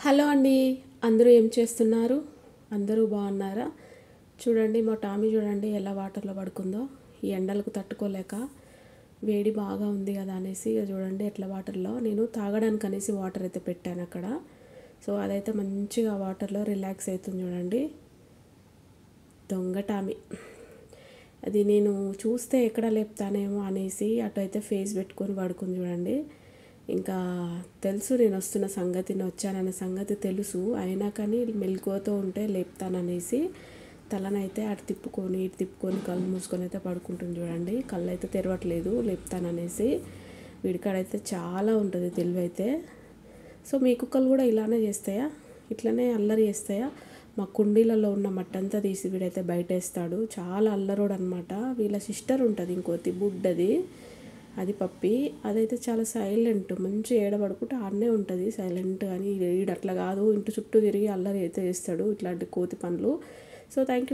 Hello అండి. అందరూ ఏం చేస్తున్నారు? అందరూ బాగున్నారా? చూడండి మా టామీ చూడండి ఎలా వాటర్లో పడుకుందో. ఈ ఎండలకు తట్టుకోలేక వేడి బాగా ఉంది కదా అనేసి చూడండి ఎట్లా వాటర్లో నేను తాగడానికి అనేసి వాటర్ అయితే పెట్టాను అక్కడ. సో అదైతే మంచిగా వాటర్లో రిలాక్స్ అవుతుంది చూడండి. దొంగ టామీ. అది నేను చూస్తే ఎక్కడ లేపుతానేమో అనేసి అటు అయితే ఫేస్ పెట్టుకొని పడుకుంది చూడండి. ఇంకా తెలుసు నేను వస్తున్న సంగతి, నేను వచ్చాననే సంగతి తెలుసు. అయినా కానీ మెలకువతో ఉంటే లేపుతాననేసి తలనైతే అటు తిప్పుకొని ఇటు తిప్పుకొని కళ్ళు మూసుకొని అయితే పడుకుంటుంది చూడండి. కళ్ళు అయితే తెరవట్లేదు లేపుతాననేసి. వీడికాడైతే చాలా ఉంటుంది తెలివి అయితే. సో మీ కుక్కలు కూడా ఇలానే చేస్తాయా? ఇట్లనే అల్లరి చేస్తాయా? మా కుండీలలో ఉన్న మట్టంతా తీసి వీడైతే బయట వేస్తాడు. చాలా అల్లరోడు అనమాట. వీళ్ళ సిస్టర్ ఉంటుంది ఇంకోటి బుడ్డది, అది పప్పి. అదైతే చాలా సైలెంట్, మంచి ఏడబడుకుంటే ఆడనే ఉంటుంది సైలెంట్. కానీ వీడు అట్లా కాదు, ఇంటి చుట్టూ తిరిగి అల్లరి అయితే చేస్తాడు ఇట్లాంటి కోతి పనులు. So thank you.